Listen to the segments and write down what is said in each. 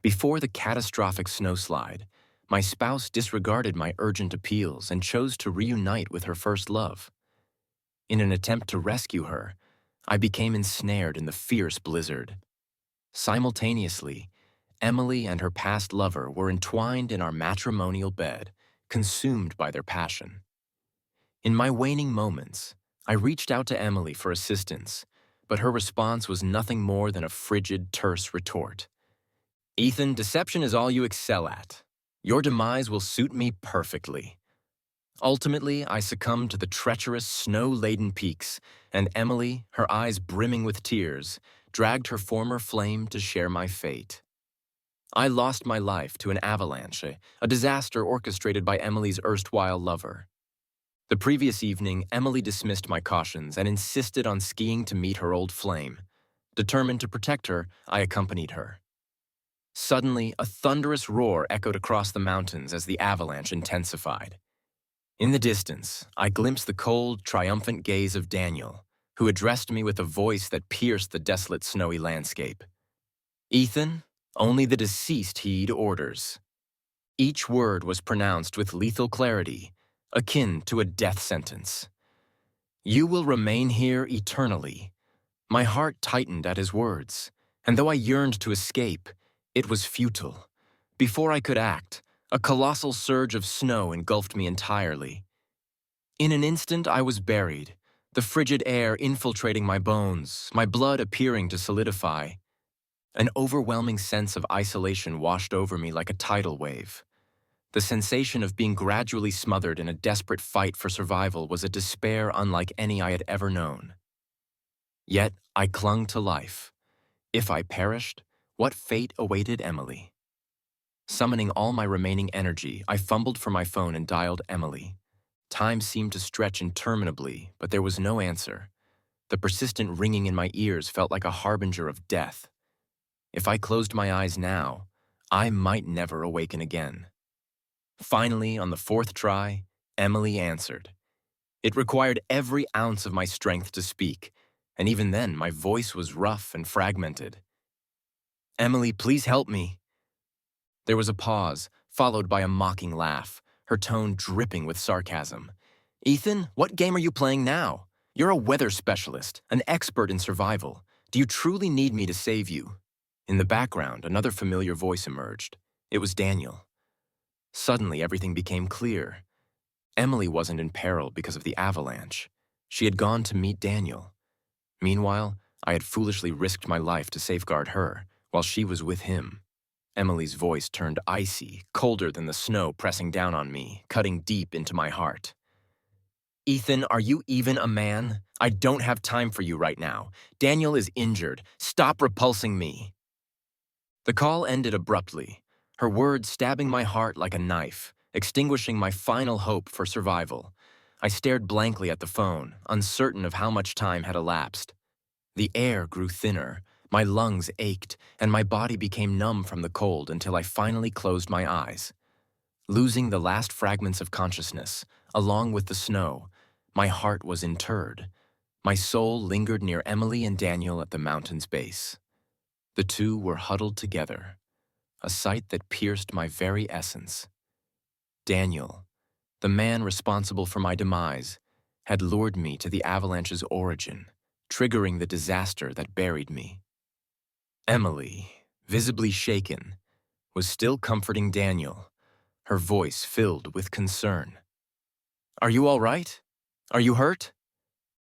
Before the catastrophic snowslide, my spouse disregarded my urgent appeals and chose to reunite with her first love. In an attempt to rescue her, I became ensnared in the fierce blizzard. Simultaneously, Emily and her past lover were entwined in our matrimonial bed, consumed by their passion. In my waning moments, I reached out to Emily for assistance, but her response was nothing more than a frigid, terse retort. "Ethan, deception is all you excel at. Your demise will suit me perfectly." Ultimately, I succumbed to the treacherous, snow-laden peaks, and Emily, her eyes brimming with tears, dragged her former flame to share my fate. I lost my life to an avalanche, a disaster orchestrated by Emily's erstwhile lover. The previous evening, Emily dismissed my cautions and insisted on skiing to meet her old flame. Determined to protect her, I accompanied her. Suddenly, a thunderous roar echoed across the mountains as the avalanche intensified. In the distance, I glimpsed the cold, triumphant gaze of Daniel, who addressed me with a voice that pierced the desolate, snowy landscape. "Ethan, only the deceased heed orders." Each word was pronounced with lethal clarity, akin to a death sentence. "You will remain here eternally." My heart tightened at his words, and though I yearned to escape, it was futile. Before I could act, a colossal surge of snow engulfed me entirely. In an instant, I was buried, the frigid air infiltrating my bones, my blood appearing to solidify. An overwhelming sense of isolation washed over me like a tidal wave. The sensation of being gradually smothered in a desperate fight for survival was a despair unlike any I had ever known. Yet I clung to life. If I perished, what fate awaited Emily? Summoning all my remaining energy, I fumbled for my phone and dialed Emily. Time seemed to stretch interminably, but there was no answer. The persistent ringing in my ears felt like a harbinger of death. If I closed my eyes now, I might never awaken again. Finally, on the fourth try, Emily answered. It required every ounce of my strength to speak, and even then my voice was rough and fragmented. "Emily, please help me." There was a pause, followed by a mocking laugh, her tone dripping with sarcasm. "Ethan, what game are you playing now? You're a weather specialist, an expert in survival. Do you truly need me to save you?" In the background, another familiar voice emerged. It was Daniel. Suddenly, everything became clear. Emily wasn't in peril because of the avalanche. She had gone to meet Daniel. Meanwhile, I had foolishly risked my life to safeguard her, while she was with him. Emily's voice turned icy, colder than the snow pressing down on me, cutting deep into my heart. "Ethan, are you even a man? I don't have time for you right now. Daniel is injured. Stop repulsing me." The call ended abruptly, her words stabbing my heart like a knife, extinguishing my final hope for survival. I stared blankly at the phone, uncertain of how much time had elapsed. The air grew thinner, my lungs ached, and my body became numb from the cold until I finally closed my eyes. Losing the last fragments of consciousness, along with the snow, my heart was interred. My soul lingered near Emily and Daniel at the mountain's base. The two were huddled together, a sight that pierced my very essence. Daniel, the man responsible for my demise, had lured me to the avalanche's origin, triggering the disaster that buried me. Emily, visibly shaken, was still comforting Daniel, her voice filled with concern. "Are you all right? Are you hurt?"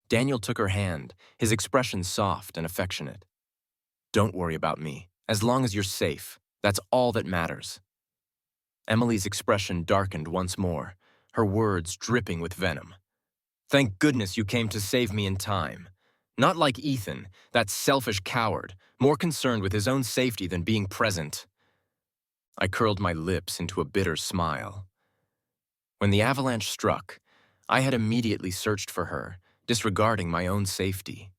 Daniel took her hand, his expression soft and affectionate. "Don't worry about me. As long as you're safe, that's all that matters." Emily's expression darkened once more, her words dripping with venom. "Thank goodness you came to save me in time. Not like Ethan, that selfish coward, more concerned with his own safety than being present." I curled my lips into a bitter smile. When the avalanche struck, I had immediately searched for her, disregarding my own safety.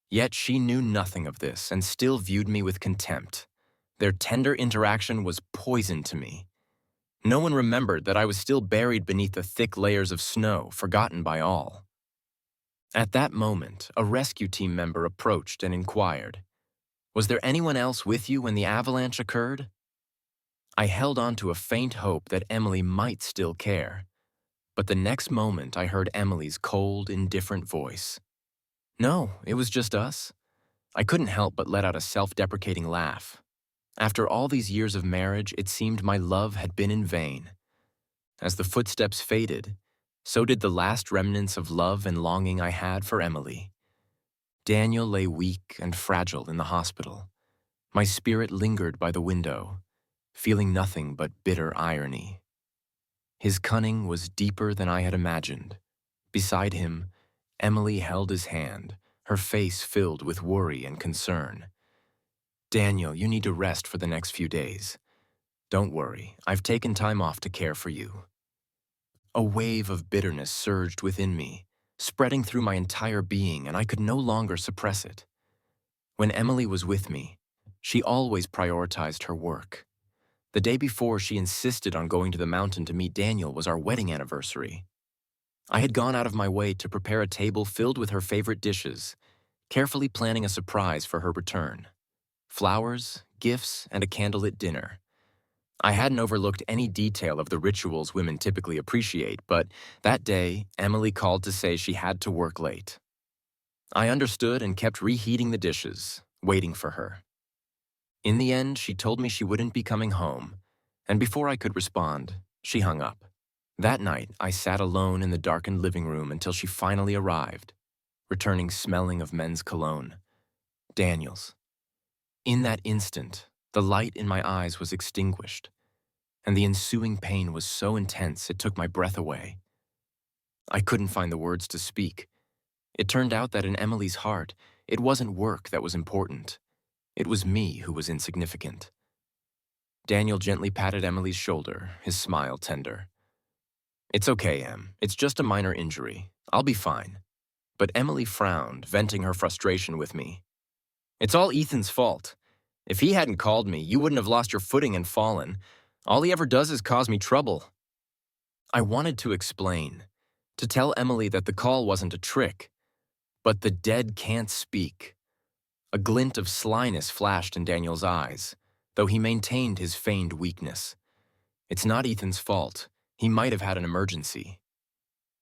Yet she knew nothing of this and still viewed me with contempt. Their tender interaction was poison to me. No one remembered that I was still buried beneath the thick layers of snow, forgotten by all. At that moment, a rescue team member approached and inquired, Was there anyone else with you when the avalanche occurred? I held on to a faint hope that Emily might still care, but the next moment I heard Emily's cold, indifferent voice. No, it was just us. I couldn't help but let out a self-deprecating laugh. After all these years of marriage, it seemed my love had been in vain. As the footsteps faded, so did the last remnants of love and longing I had for Emily. Daniel lay weak and fragile in the hospital. My spirit lingered by the window, feeling nothing but bitter irony. His cunning was deeper than I had imagined. Beside him, Emily held his hand, her face filled with worry and concern. Daniel, you need to rest for the next few days. Don't worry, I've taken time off to care for you. A wave of bitterness surged within me, spreading through my entire being, and I could no longer suppress it. When Emily was with me, she always prioritized her work. The day before she insisted on going to the mountain to meet Daniel was our wedding anniversary. I had gone out of my way to prepare a table filled with her favorite dishes, carefully planning a surprise for her return. Flowers, gifts, and a candlelit dinner. I hadn't overlooked any detail of the rituals women typically appreciate, but that day, Emily called to say she had to work late. I understood and kept reheating the dishes, waiting for her. In the end, she told me she wouldn't be coming home, and before I could respond, she hung up. That night, I sat alone in the darkened living room until she finally arrived, returning smelling of men's cologne. Daniel's. In that instant, the light in my eyes was extinguished, and the ensuing pain was so intense it took my breath away. I couldn't find the words to speak. It turned out that in Emily's heart, it wasn't work that was important. It was me who was insignificant. Daniel gently patted Emily's shoulder, his smile tender. It's okay, Em. It's just a minor injury. I'll be fine. But Emily frowned, venting her frustration with me. It's all Ethan's fault. If he hadn't called me, you wouldn't have lost your footing and fallen. All he ever does is cause me trouble. I wanted to explain, to tell Emily that the call wasn't a trick. But the dead can't speak. A glint of slyness flashed in Daniel's eyes, though he maintained his feigned weakness. It's not Ethan's fault. He might have had an emergency.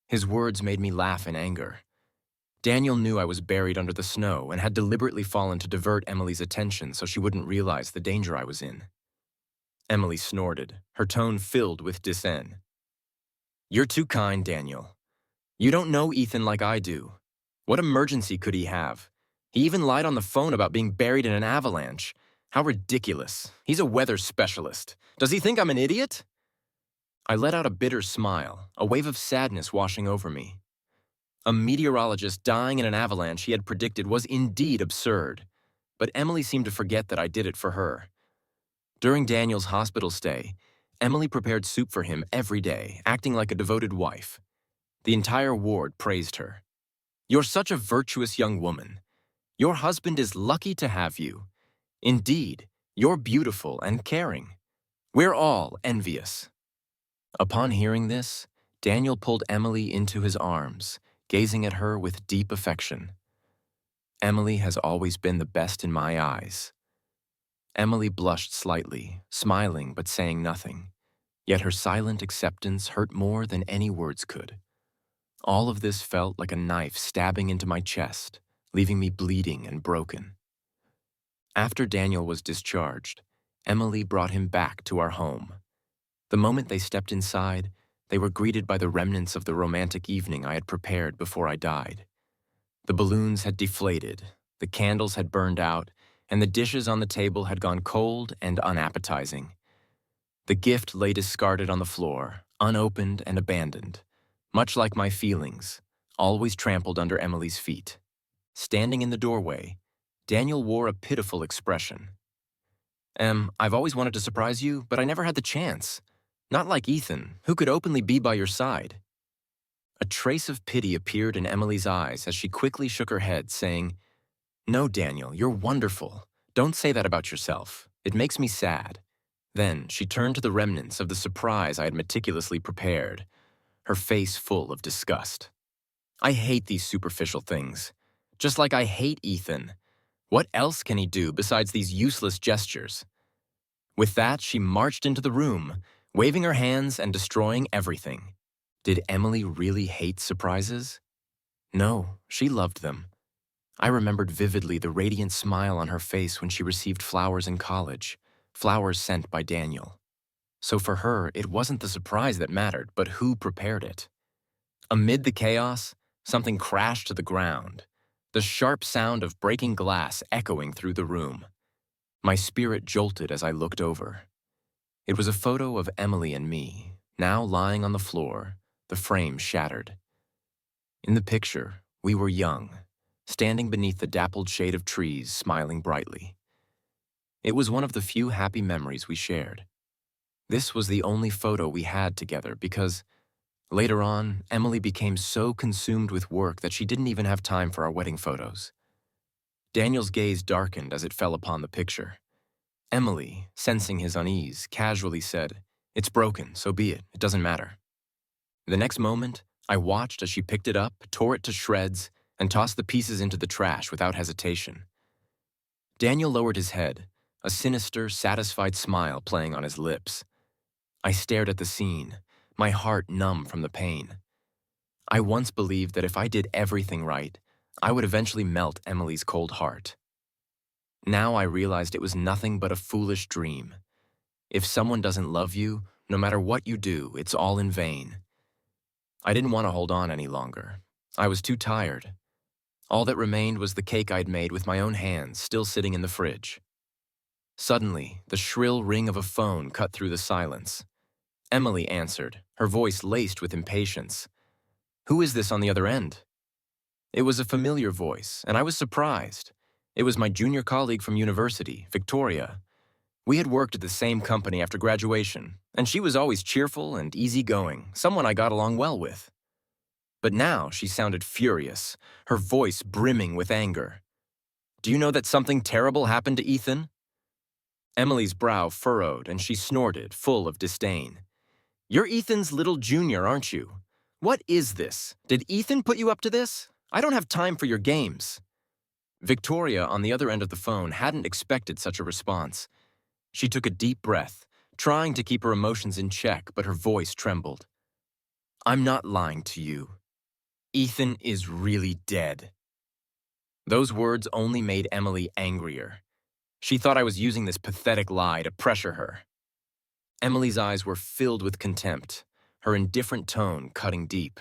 His words made me laugh in anger. Daniel knew I was buried under the snow and had deliberately fallen to divert Emily's attention so she wouldn't realize the danger I was in. Emily snorted, her tone filled with dissent. You're too kind, Daniel. You don't know Ethan like I do. What emergency could he have? He even lied on the phone about being buried in an avalanche. How ridiculous. He's a weather specialist. Does he think I'm an idiot? I let out a bitter smile, a wave of sadness washing over me. A meteorologist dying in an avalanche he had predicted was indeed absurd, but Emily seemed to forget that I did it for her. During Daniel's hospital stay, Emily prepared soup for him every day, acting like a devoted wife. The entire ward praised her. You're such a virtuous young woman. Your husband is lucky to have you. Indeed, you're beautiful and caring. We're all envious. Upon hearing this, Daniel pulled Emily into his arms, gazing at her with deep affection. Emily has always been the best in my eyes. Emily blushed slightly, smiling but saying nothing, yet her silent acceptance hurt more than any words could. All of this felt like a knife stabbing into my chest, leaving me bleeding and broken. After Daniel was discharged, Emily brought him back to our home. The moment they stepped inside, they were greeted by the remnants of the romantic evening I had prepared before I died. The balloons had deflated, the candles had burned out, and the dishes on the table had gone cold and unappetizing. The gift lay discarded on the floor, unopened and abandoned, much like my feelings, always trampled under Emily's feet. Standing in the doorway, Daniel wore a pitiful expression. I've always wanted to surprise you, but I never had the chance. Not like Ethan, who could openly be by your side. A trace of pity appeared in Emily's eyes as she quickly shook her head, saying, No, Daniel, you're wonderful. Don't say that about yourself. It makes me sad. Then she turned to the remnants of the surprise I had meticulously prepared, her face full of disgust. I hate these superficial things. Just like I hate Ethan. What else can he do besides these useless gestures? With that, she marched into the room, waving her hands and destroying everything. Did Emily really hate surprises? No, she loved them. I remembered vividly the radiant smile on her face when she received flowers in college, flowers sent by Daniel. So for her, it wasn't the surprise that mattered, but who prepared it. Amid the chaos, something crashed to the ground, the sharp sound of breaking glass echoing through the room. My spirit jolted as I looked over. It was a photo of Emily and me, now lying on the floor, the frame shattered. In the picture, we were young, standing beneath the dappled shade of trees, smiling brightly. It was one of the few happy memories we shared. This was the only photo we had together because, later on, Emily became so consumed with work that she didn't even have time for our wedding photos. Daniel's gaze darkened as it fell upon the picture. Emily, sensing his unease, casually said, "It's broken, so be it. It doesn't matter." The next moment, I watched as she picked it up, tore it to shreds, and tossed the pieces into the trash without hesitation. Daniel lowered his head, a sinister, satisfied smile playing on his lips. I stared at the scene, my heart numb from the pain. I once believed that if I did everything right, I would eventually melt Emily's cold heart. Now I realized it was nothing but a foolish dream. If someone doesn't love you, no matter what you do, it's all in vain. I didn't want to hold on any longer. I was too tired. All that remained was the cake I'd made with my own hands, still sitting in the fridge. Suddenly, the shrill ring of a phone cut through the silence. Emily answered, her voice laced with impatience. "Who is this on the other end?" It was a familiar voice, and I was surprised. It was my junior colleague from university, Victoria. We had worked at the same company after graduation, and she was always cheerful and easygoing, someone I got along well with. But now she sounded furious, her voice brimming with anger. "Do you know that something terrible happened to Ethan?" Emily's brow furrowed, and she snorted, full of disdain. "You're Ethan's little junior, aren't you? What is this? Did Ethan put you up to this? I don't have time for your games." Victoria, on the other end of the phone, hadn't expected such a response. She took a deep breath, trying to keep her emotions in check, but her voice trembled. "I'm not lying to you. Ethan is really dead." Those words only made Emily angrier. She thought I was using this pathetic lie to pressure her. Emily's eyes were filled with contempt, her indifferent tone cutting deep.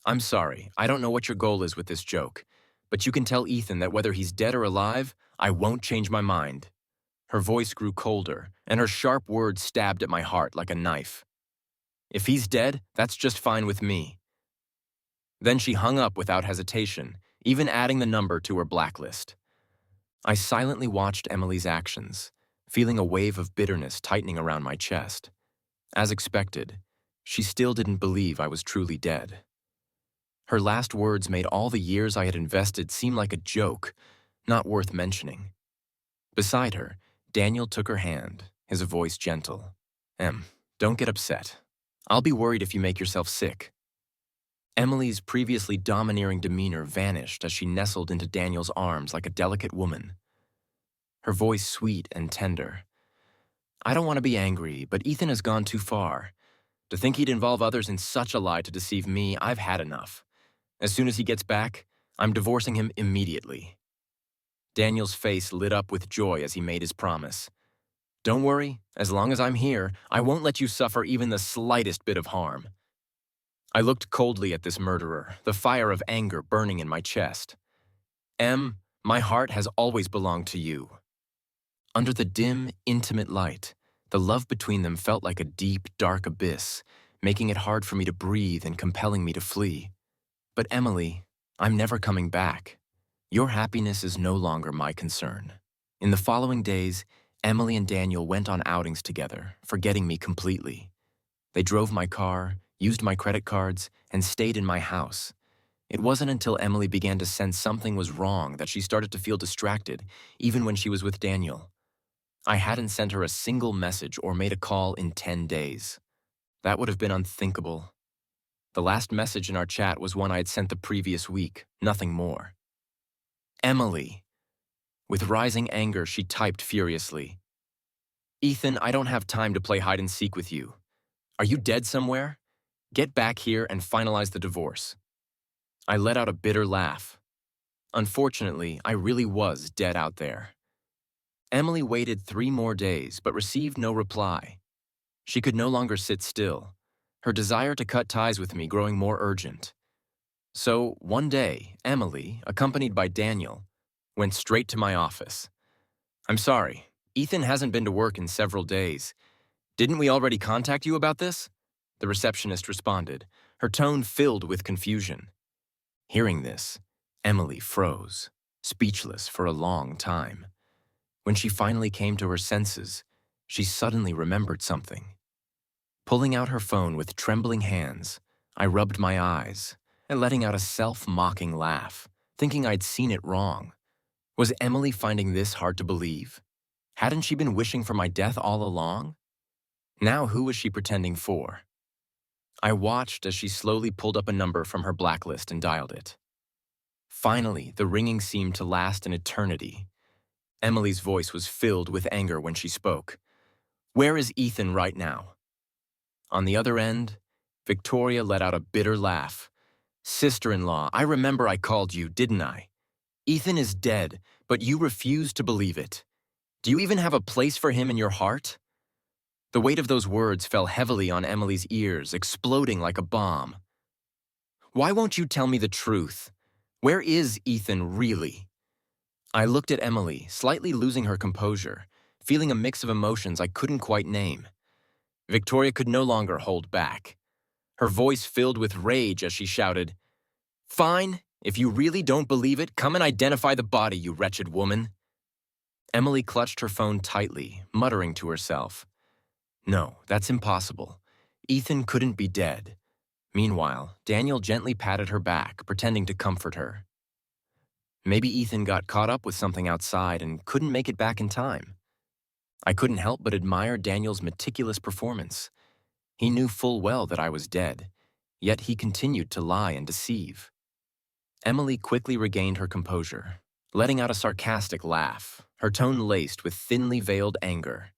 "I'm sorry, I don't know what your goal is with this joke, but you can tell Ethan that whether he's dead or alive, I won't change my mind." Her voice grew colder, and her sharp words stabbed at my heart like a knife. "If he's dead, that's just fine with me." Then she hung up without hesitation, even adding the number to her blacklist. I silently watched Emily's actions, feeling a wave of bitterness tightening around my chest. As expected, she still didn't believe I was truly dead. Her last words made all the years I had invested seem like a joke, not worth mentioning. Beside her, Daniel took her hand, his voice gentle. Don't get upset. I'll be worried if you make yourself sick." Emily's previously domineering demeanor vanished as she nestled into Daniel's arms like a delicate woman. Her voice sweet and tender. "I don't want to be angry, but Ethan has gone too far. To think he'd involve others in such a lie to deceive me, I've had enough. As soon as he gets back, I'm divorcing him immediately." Daniel's face lit up with joy as he made his promise. "Don't worry, as long as I'm here, I won't let you suffer even the slightest bit of harm." I looked coldly at this murderer, the fire of anger burning in my chest. My heart has always belonged to you." Under the dim, intimate light, the love between them felt like a deep, dark abyss, making it hard for me to breathe and compelling me to flee. "But Emily, I'm never coming back. Your happiness is no longer my concern." In the following days, Emily and Daniel went on outings together, forgetting me completely. They drove my car, used my credit cards, and stayed in my house. It wasn't until Emily began to sense something was wrong that she started to feel distracted, even when she was with Daniel. I hadn't sent her a single message or made a call in 10 days. That would have been unthinkable. The last message in our chat was one I had sent the previous week, nothing more. "Emily." With rising anger, she typed furiously, "Ethan, I don't have time to play hide and seek with you. Are you dead somewhere? Get back here and finalize the divorce." I let out a bitter laugh. Unfortunately, I really was dead out there. Emily waited 3 more days but received no reply. She could no longer sit still, her desire to cut ties with me growing more urgent. So, one day, Emily, accompanied by Daniel, went straight to my office. "I'm sorry, Ethan hasn't been to work in several days. Didn't we already contact you about this?" The receptionist responded, her tone filled with confusion. Hearing this, Emily froze, speechless for a long time. When she finally came to her senses, she suddenly remembered something. Pulling out her phone with trembling hands, I rubbed my eyes and letting out a self-mocking laugh, thinking I'd seen it wrong. Was Emily finding this hard to believe? Hadn't she been wishing for my death all along? Now who was she pretending for? I watched as she slowly pulled up a number from her blacklist and dialed it. Finally, the ringing seemed to last an eternity. Emily's voice was filled with anger when she spoke. "Where is Ethan right now?" On the other end, Victoria let out a bitter laugh. "Sister-in-law, I remember I called you, didn't I? Ethan is dead, but you refuse to believe it. Do you even have a place for him in your heart?" The weight of those words fell heavily on Emily's ears, exploding like a bomb. "Why won't you tell me the truth? Where is Ethan really?" I looked at Emily, slightly losing her composure, feeling a mix of emotions I couldn't quite name. Victoria could no longer hold back. Her voice filled with rage as she shouted, "Fine, if you really don't believe it, come and identify the body, you wretched woman." Emily clutched her phone tightly, muttering to herself, "No, that's impossible. Ethan couldn't be dead." Meanwhile, Daniel gently patted her back, pretending to comfort her. Maybe Ethan got caught up with something outside and couldn't make it back in time. I couldn't help but admire Daniel's meticulous performance. He knew full well that I was dead, yet he continued to lie and deceive. Emily quickly regained her composure, letting out a sarcastic laugh, her tone laced with thinly veiled anger.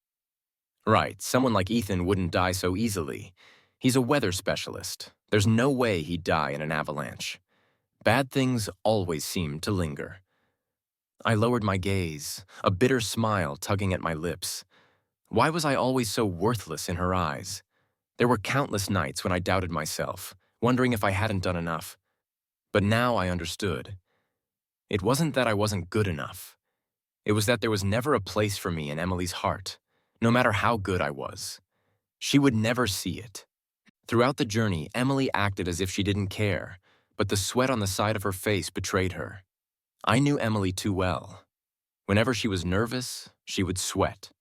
"Right, someone like Ethan wouldn't die so easily. He's a weather specialist. There's no way he'd die in an avalanche. Bad things always seem to linger." I lowered my gaze, a bitter smile tugging at my lips. Why was I always so worthless in her eyes? There were countless nights when I doubted myself, wondering if I hadn't done enough. But now I understood. It wasn't that I wasn't good enough. It was that there was never a place for me in Emily's heart, no matter how good I was. She would never see it. Throughout the journey, Emily acted as if she didn't care, but the sweat on the side of her face betrayed her. I knew Emily too well. Whenever she was nervous, she would sweat.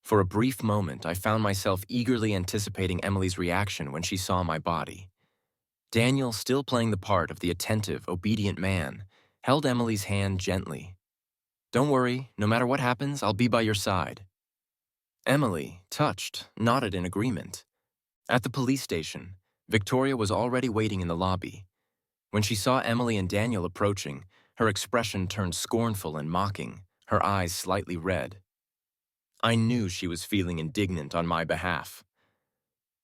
For a brief moment, I found myself eagerly anticipating Emily's reaction when she saw my body. Daniel, still playing the part of the attentive, obedient man, held Emily's hand gently. "Don't worry, no matter what happens, I'll be by your side." Emily, touched, nodded in agreement. At the police station, Victoria was already waiting in the lobby. When she saw Emily and Daniel approaching, her expression turned scornful and mocking, her eyes slightly red. I knew she was feeling indignant on my behalf.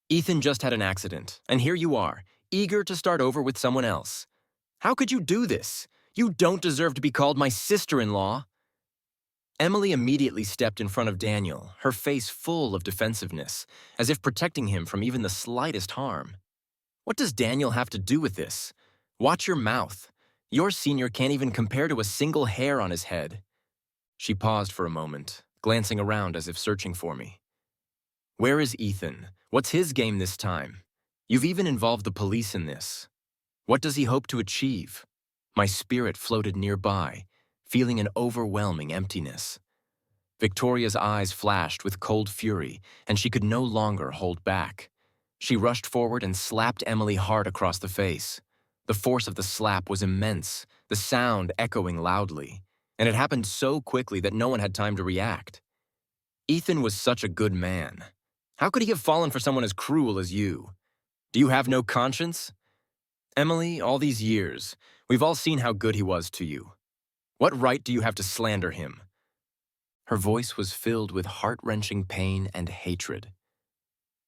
"Ethan just had an accident, and here you are, eager to start over with someone else. How could you do this? You don't deserve to be called my sister-in-law." Emily immediately stepped in front of Daniel, her face full of defensiveness, as if protecting him from even the slightest harm. "What does Daniel have to do with this? Watch your mouth. Your senior can't even compare to a single hair on his head." She paused for a moment, glancing around as if searching for me. "Where is Ethan? What's his game this time? You've even involved the police in this. What does he hope to achieve?" My spirit floated nearby, feeling an overwhelming emptiness. Victoria's eyes flashed with cold fury, and she could no longer hold back. She rushed forward and slapped Emily hard across the face. The force of the slap was immense, the sound echoing loudly, and it happened so quickly that no one had time to react. Ethan was such a good man. How could he have fallen for someone as cruel as you? Do you have no conscience? Emily, all these years, we've all seen how good he was to you. What right do you have to slander him? Her voice was filled with heart-wrenching pain and hatred.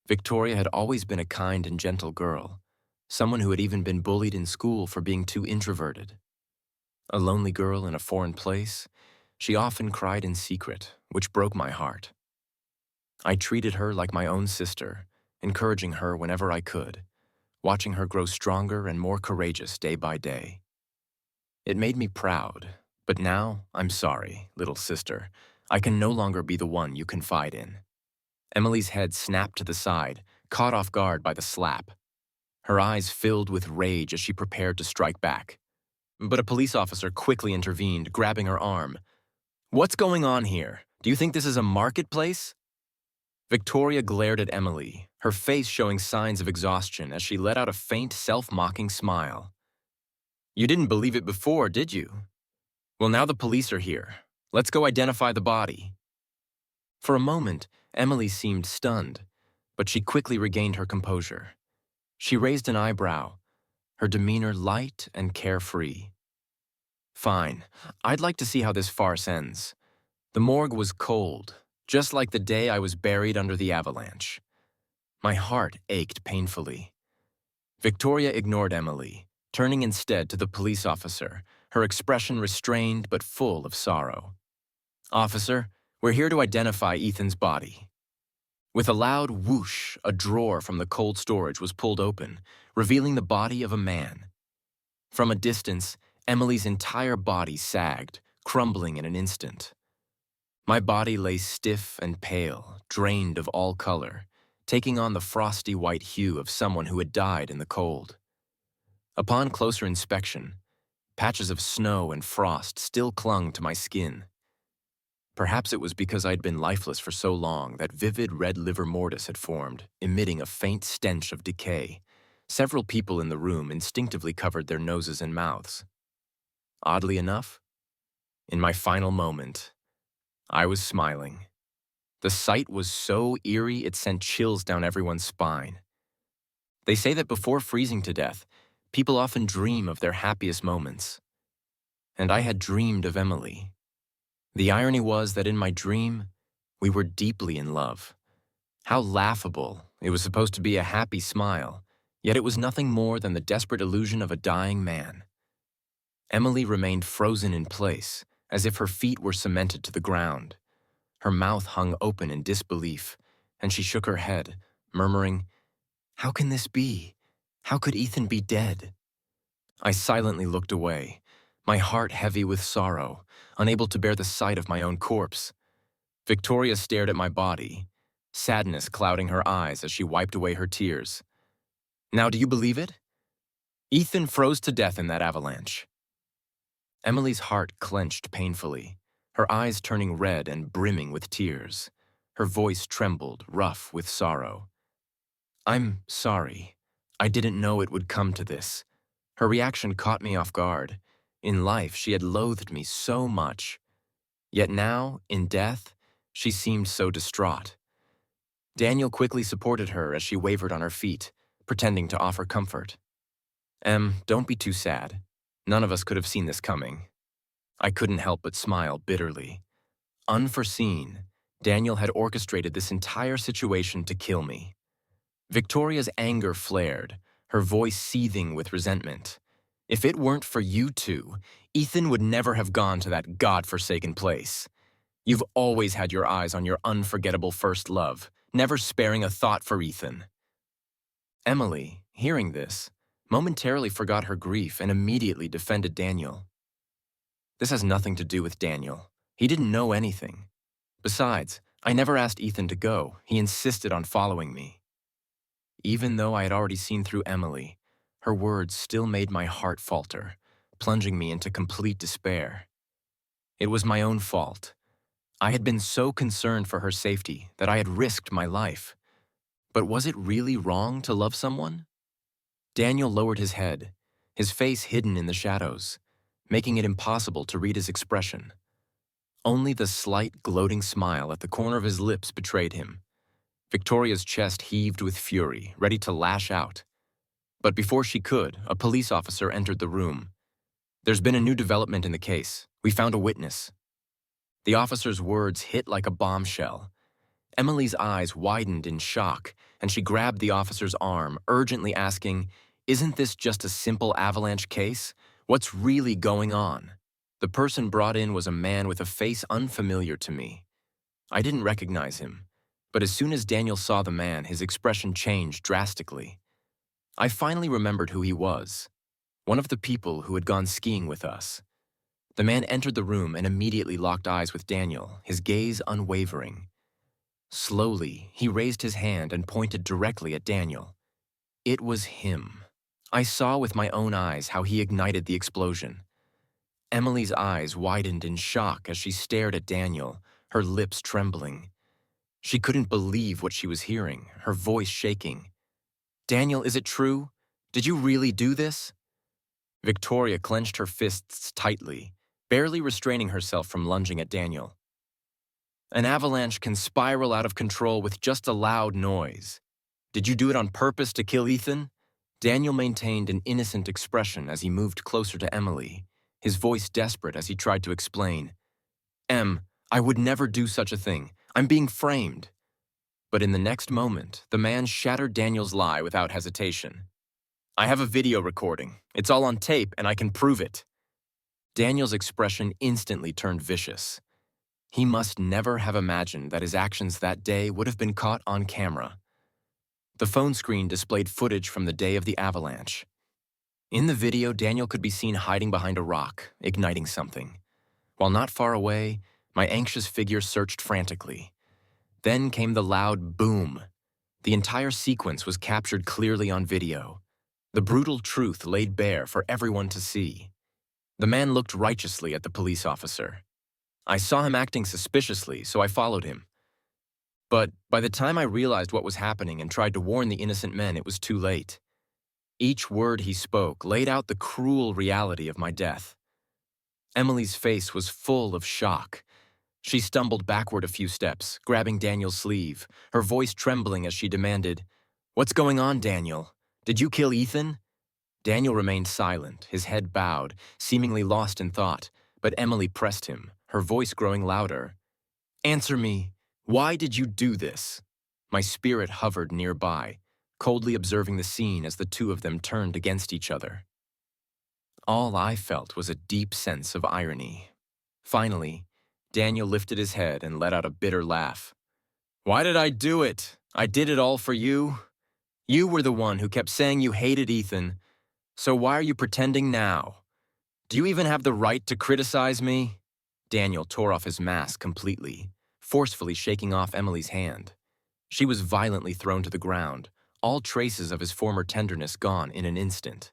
Victoria had always been a kind and gentle girl, someone who had even been bullied in school for being too introverted. A lonely girl in a foreign place, she often cried in secret, which broke my heart. I treated her like my own sister, encouraging her whenever I could, watching her grow stronger and more courageous day by day. It made me proud, but now I'm sorry, little sister. I can no longer be the one you confide in. Emily's head snapped to the side, caught off guard by the slap. Her eyes filled with rage as she prepared to strike back. But a police officer quickly intervened, grabbing her arm. "What's going on here? Do you think this is a marketplace?" Victoria glared at Emily, her face showing signs of exhaustion as she let out a faint, self-mocking smile. "You didn't believe it before, did you? Well, now the police are here. Let's go identify the body." For a moment, Emily seemed stunned, but she quickly regained her composure. She raised an eyebrow, her demeanor light and carefree. "Fine. I'd like to see how this farce ends." The morgue was cold, just like the day I was buried under the Avalanche. My heart ached painfully. Victoria ignored Emily, turning instead to the police officer, her expression restrained but full of sorrow. "Officer, we're here to identify Ethan's body." With a loud whoosh, a drawer from the cold storage was pulled open, revealing the body of a man. From a distance, Emily's entire body sagged, crumbling in an instant. My body lay stiff and pale, drained of all color, taking on the frosty white hue of someone who had died in the cold. Upon closer inspection, patches of snow and frost still clung to my skin. Perhaps it was because I'd been lifeless for so long that vivid red livor mortis had formed, emitting a faint stench of decay. Several people in the room instinctively covered their noses and mouths. Oddly enough, in my final moment, I was smiling. The sight was so eerie it sent chills down everyone's spine. They say that before freezing to death, people often dream of their happiest moments. And I had dreamed of Emily. The irony was that in my dream, we were deeply in love. How laughable. It was supposed to be a happy smile, yet it was nothing more than the desperate illusion of a dying man. Emily remained frozen in place, as if her feet were cemented to the ground. Her mouth hung open in disbelief, and she shook her head, murmuring, "How can this be? How could Ethan be dead?" I silently looked away, my heart heavy with sorrow, unable to bear the sight of my own corpse. Victoria stared at my body, sadness clouding her eyes as she wiped away her tears. "Now do you believe it? Ethan froze to death in that avalanche." Emily's heart clenched painfully, her eyes turning red and brimming with tears. Her voice trembled, rough with sorrow. "I'm sorry. I didn't know it would come to this." Her reaction caught me off guard. In life, she had loathed me so much. Yet now, in death, she seemed so distraught. Daniel quickly supported her as she wavered on her feet, pretending to offer comfort. Don't be too sad. None of us could have seen this coming." I couldn't help but smile bitterly. Unforeseen, Daniel had orchestrated this entire situation to kill me. Victoria's anger flared, her voice seething with resentment. "If it weren't for you two, Ethan would never have gone to that godforsaken place. You've always had your eyes on your unforgettable first love, never sparing a thought for Ethan." Emily, hearing this, momentarily forgot her grief and immediately defended Daniel. "This has nothing to do with Daniel. He didn't know anything. Besides, I never asked Ethan to go. He insisted on following me." Even though I had already seen through Emily, her words still made my heart falter, plunging me into complete despair. It was my own fault. I had been so concerned for her safety that I had risked my life. But was it really wrong to love someone? Daniel lowered his head, his face hidden in the shadows, making it impossible to read his expression. Only the slight, gloating smile at the corner of his lips betrayed him. Victoria's chest heaved with fury, ready to lash out. But before she could, a police officer entered the room. "There's been a new development in the case. We found a witness." The officer's words hit like a bombshell. Emily's eyes widened in shock, and she grabbed the officer's arm, urgently asking, "Isn't this just a simple Avalanche case? What's really going on?" The person brought in was a man with a face unfamiliar to me. I didn't recognize him, but as soon as Daniel saw the man, his expression changed drastically. I finally remembered who he was, one of the people who had gone skiing with us. The man entered the room and immediately locked eyes with Daniel, his gaze unwavering. Slowly, he raised his hand and pointed directly at Daniel. It was him. I saw with my own eyes how he ignited the explosion. Emily's eyes widened in shock as she stared at Daniel, her lips trembling. She couldn't believe what she was hearing, her voice shaking. "Daniel, is it true? Did you really do this?" Victoria clenched her fists tightly, barely restraining herself from lunging at Daniel. An avalanche can spiral out of control with just a loud noise. Did you do it on purpose to kill Ethan? Daniel maintained an innocent expression as he moved closer to Emily, his voice desperate as he tried to explain. I would never do such a thing. I'm being framed." But in the next moment, the man shattered Daniel's lie without hesitation. "I have a video recording. It's all on tape, and I can prove it." Daniel's expression instantly turned vicious. He must never have imagined that his actions that day would have been caught on camera. The phone screen displayed footage from the day of the avalanche. In the video, Daniel could be seen hiding behind a rock, igniting something. While not far away, my anxious figure searched frantically. Then came the loud boom. The entire sequence was captured clearly on video. The brutal truth laid bare for everyone to see. The man looked righteously at the police officer. I saw him acting suspiciously, so I followed him. But by the time I realized what was happening and tried to warn the innocent men, it was too late. Each word he spoke laid out the cruel reality of my death. Emily's face was full of shock. She stumbled backward a few steps, grabbing Daniel's sleeve, her voice trembling as she demanded, "What's going on, Daniel? Did you kill Ethan?" Daniel remained silent, his head bowed, seemingly lost in thought, but Emily pressed him, her voice growing louder. "Answer me. Why did you do this?" My spirit hovered nearby, coldly observing the scene as the two of them turned against each other. All I felt was a deep sense of irony. Finally, Daniel lifted his head and let out a bitter laugh. "Why did I do it? I did it all for you. You were the one who kept saying you hated Ethan. So why are you pretending now? Do you even have the right to criticize me?" Daniel tore off his mask completely, forcefully shaking off Emily's hand. She was violently thrown to the ground, all traces of his former tenderness gone in an instant.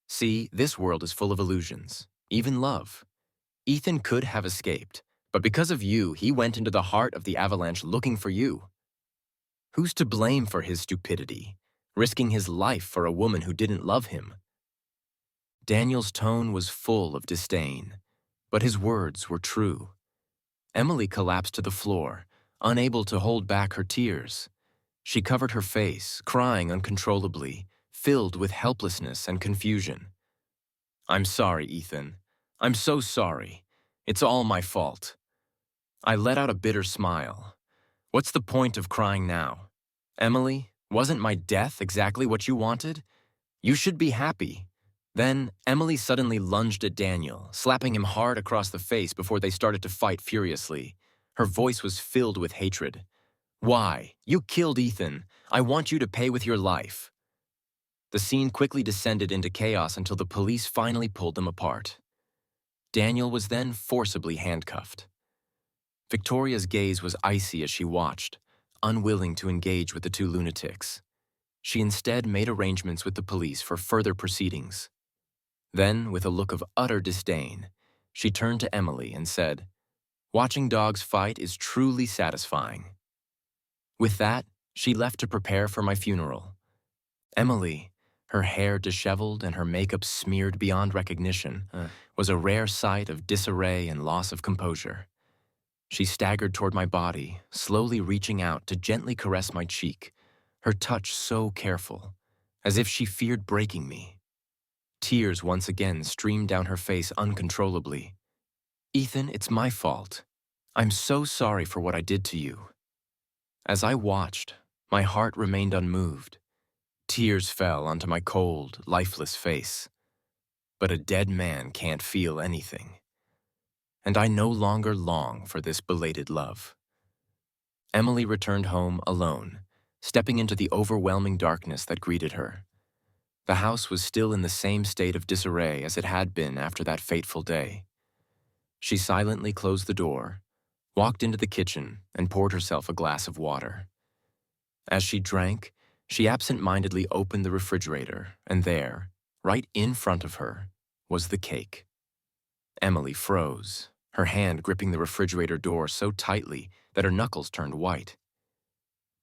See, this world is full of illusions, even love. Ethan could have escaped, but because of you, he went into the heart of the avalanche looking for you. Who's to blame for his stupidity, risking his life for a woman who didn't love him? Daniel's tone was full of disdain, but his words were true. Emily collapsed to the floor, unable to hold back her tears. She covered her face, crying uncontrollably, filled with helplessness and confusion. "I'm sorry, Ethan. I'm so sorry. It's all my fault." I let out a bitter smile. What's the point of crying now? Emily, wasn't my death exactly what you wanted? You should be happy. Then, Emily suddenly lunged at Daniel, slapping him hard across the face before they started to fight furiously. Her voice was filled with hatred. "Why? You killed Ethan. I want you to pay with your life." The scene quickly descended into chaos until the police finally pulled them apart. Daniel was then forcibly handcuffed. Victoria's gaze was icy as she watched, unwilling to engage with the two lunatics. She instead made arrangements with the police for further proceedings. Then, with a look of utter disdain, she turned to Emily and said, "Watching dogs fight is truly satisfying." With that, she left to prepare for my funeral. Emily, her hair disheveled and her makeup smeared beyond recognition, was a rare sight of disarray and loss of composure. She staggered toward my body, slowly reaching out to gently caress my cheek, her touch so careful, as if she feared breaking me. Tears once again streamed down her face uncontrollably. "Ethan, it's my fault. I'm so sorry for what I did to you." As I watched, my heart remained unmoved. Tears fell onto my cold, lifeless face. But a dead man can't feel anything. And I no longer long for this belated love. Emily returned home alone, stepping into the overwhelming darkness that greeted her. The house was still in the same state of disarray as it had been after that fateful day. She silently closed the door, walked into the kitchen, and poured herself a glass of water. As she drank, she absent-mindedly opened the refrigerator, and there, right in front of her, was the cake. Emily froze, her hand gripping the refrigerator door so tightly that her knuckles turned white.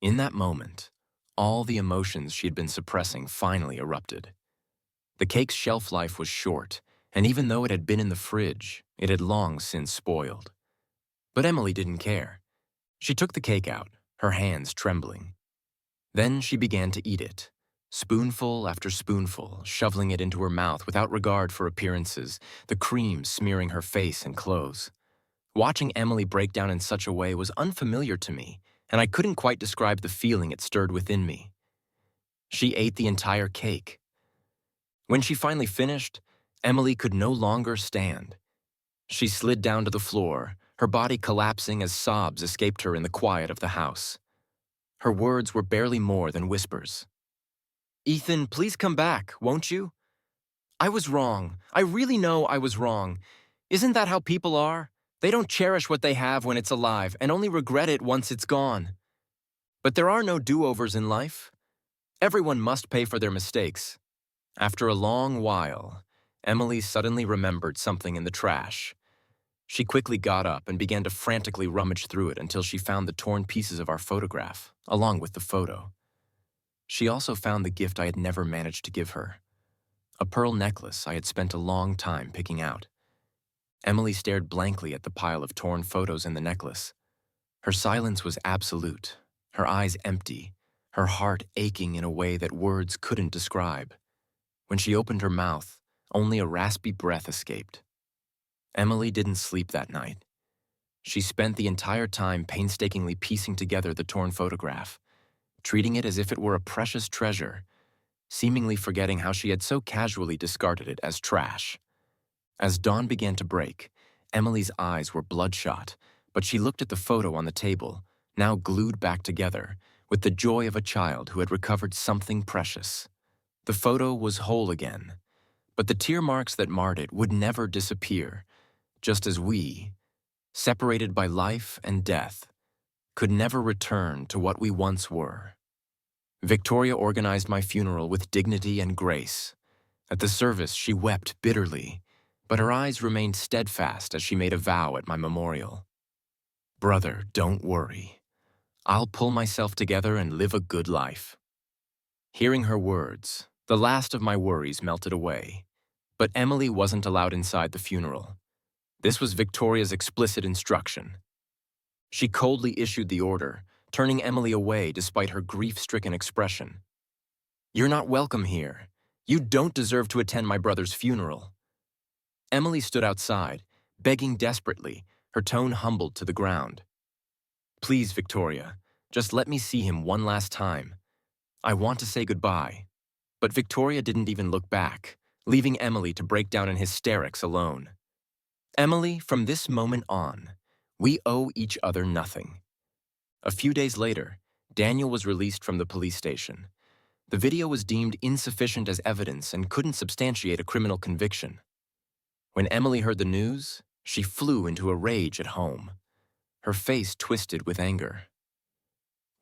In that moment, all the emotions she had been suppressing finally erupted. The cake's shelf life was short, and even though it had been in the fridge, it had long since spoiled. But Emily didn't care. She took the cake out, her hands trembling. Then she began to eat it, spoonful after spoonful, shoveling it into her mouth without regard for appearances, the cream smearing her face and clothes. Watching Emily break down in such a way was unfamiliar to me, and I couldn't quite describe the feeling it stirred within me. She ate the entire cake. When she finally finished, Emily could no longer stand. She slid down to the floor, her body collapsing as sobs escaped her in the quiet of the house. Her words were barely more than whispers. "Ethan, please come back, won't you? I was wrong. I really know I was wrong. Isn't that how people are? They don't cherish what they have when it's alive and only regret it once it's gone. But there are no do-overs in life. Everyone must pay for their mistakes." After a long while, Emily suddenly remembered something in the trash. She quickly got up and began to frantically rummage through it until she found the torn pieces of our photograph, along with the photo. She also found the gift I had never managed to give her, a pearl necklace I had spent a long time picking out. Emily stared blankly at the pile of torn photos in the necklace. Her silence was absolute, her eyes empty, her heart aching in a way that words couldn't describe. When she opened her mouth, only a raspy breath escaped. Emily didn't sleep that night. She spent the entire time painstakingly piecing together the torn photograph, treating it as if it were a precious treasure, seemingly forgetting how she had so casually discarded it as trash. As dawn began to break, Emily's eyes were bloodshot, but she looked at the photo on the table, now glued back together, with the joy of a child who had recovered something precious. The photo was whole again, but the tear marks that marred it would never disappear, just as we, separated by life and death, could never return to what we once were. Victoria organized my funeral with dignity and grace. At the service, she wept bitterly, but her eyes remained steadfast as she made a vow at my memorial. "Brother, don't worry. I'll pull myself together and live a good life." Hearing her words, the last of my worries melted away, but Emily wasn't allowed inside the funeral. This was Victoria's explicit instruction. She coldly issued the order, turning Emily away despite her grief-stricken expression. "You're not welcome here. You don't deserve to attend my brother's funeral." Emily stood outside, begging desperately, her tone humbled to the ground. "Please, Victoria, just let me see him one last time. I want to say goodbye." But Victoria didn't even look back, leaving Emily to break down in hysterics alone. "Emily, from this moment on, we owe each other nothing." A few days later, Daniel was released from the police station. The video was deemed insufficient as evidence and couldn't substantiate a criminal conviction. When Emily heard the news, she flew into a rage at home. Her face twisted with anger.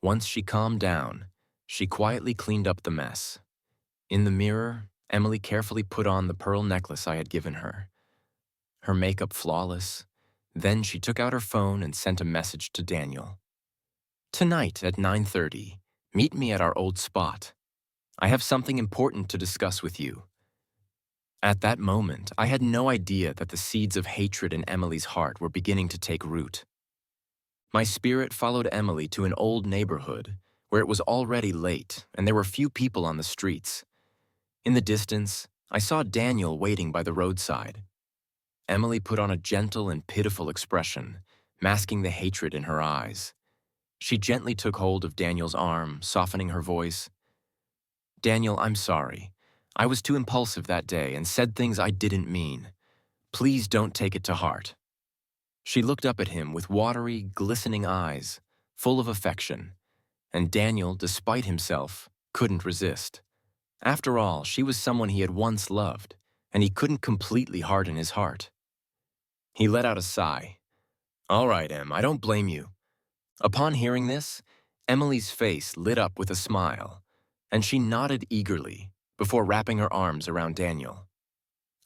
Once she calmed down, she quietly cleaned up the mess. In the mirror, Emily carefully put on the pearl necklace I had given her. Her makeup flawless, then she took out her phone and sent a message to Daniel. "Tonight at 9:30, meet me at our old spot. I have something important to discuss with you." At that moment, I had no idea that the seeds of hatred in Emily's heart were beginning to take root. My spirit followed Emily to an old neighborhood where it was already late and there were few people on the streets. In the distance, I saw Daniel waiting by the roadside. Emily put on a gentle and pitiful expression, masking the hatred in her eyes. She gently took hold of Daniel's arm, softening her voice. "Daniel, I'm sorry. I was too impulsive that day and said things I didn't mean. Please don't take it to heart." She looked up at him with watery, glistening eyes, full of affection, and Daniel, despite himself, couldn't resist. After all, she was someone he had once loved, and he couldn't completely harden his heart. He let out a sigh. "All right, Em, I don't blame you." Upon hearing this, Emily's face lit up with a smile, and she nodded eagerly before wrapping her arms around Daniel.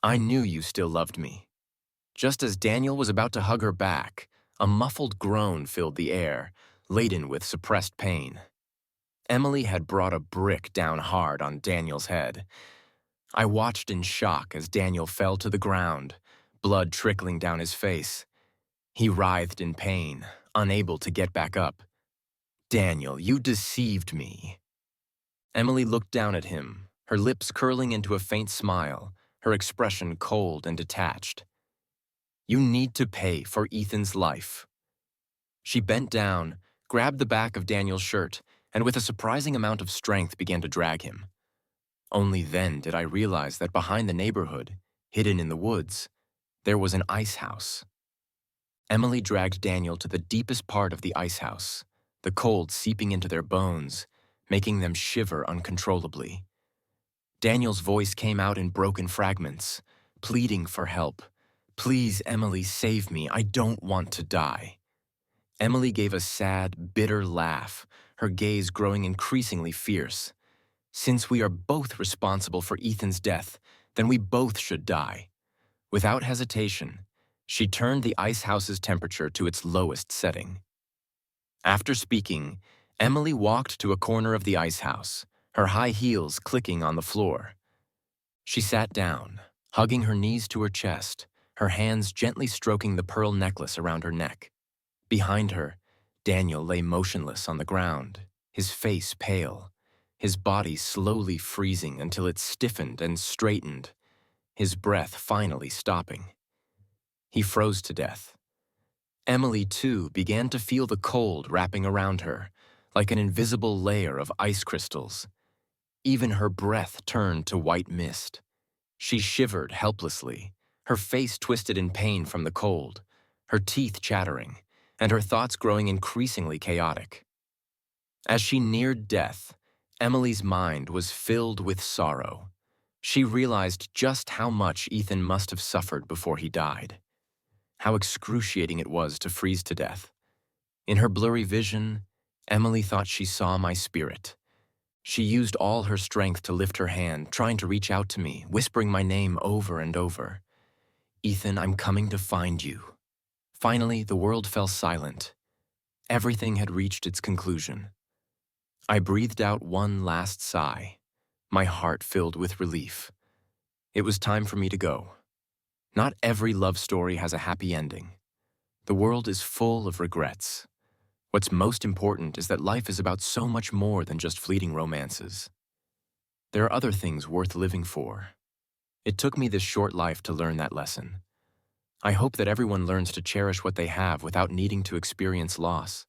"I knew you still loved me." Just as Daniel was about to hug her back, a muffled groan filled the air, laden with suppressed pain. Emily had brought a brick down hard on Daniel's head. I watched in shock as Daniel fell to the ground, blood trickling down his face. He writhed in pain, unable to get back up. "Daniel, you deceived me." Emily looked down at him, her lips curling into a faint smile, her expression cold and detached. "You need to pay for Ethan's life." She bent down, grabbed the back of Daniel's shirt, and with a surprising amount of strength began to drag him. Only then did I realize that behind the neighborhood, hidden in the woods, there was an ice house. Emily dragged Daniel to the deepest part of the ice house, the cold seeping into their bones, making them shiver uncontrollably. Daniel's voice came out in broken fragments, pleading for help. "Please, Emily, save me. I don't want to die." Emily gave a sad, bitter laugh, her gaze growing increasingly fierce. "Since we are both responsible for Ethan's death, then we both should die." Without hesitation, she turned the ice house's temperature to its lowest setting. After speaking, Emily walked to a corner of the ice house, her high heels clicking on the floor. She sat down, hugging her knees to her chest, her hands gently stroking the pearl necklace around her neck. Behind her, Daniel lay motionless on the ground, his face pale, his body slowly freezing until it stiffened and straightened, his breath finally stopping. He froze to death. Emily, too, began to feel the cold wrapping around her, like an invisible layer of ice crystals. Even her breath turned to white mist. She shivered helplessly, her face twisted in pain from the cold, her teeth chattering, and her thoughts growing increasingly chaotic. As she neared death, Emily's mind was filled with sorrow. She realized just how much Ethan must have suffered before he died, how excruciating it was to freeze to death. In her blurry vision, Emily thought she saw my spirit. She used all her strength to lift her hand, trying to reach out to me, whispering my name over and over. "Ethan, I'm coming to find you." Finally, the world fell silent. Everything had reached its conclusion. I breathed out one last sigh, my heart filled with relief. It was time for me to go. Not every love story has a happy ending. The world is full of regrets. What's most important is that life is about so much more than just fleeting romances. There are other things worth living for. It took me this short life to learn that lesson. I hope that everyone learns to cherish what they have without needing to experience loss.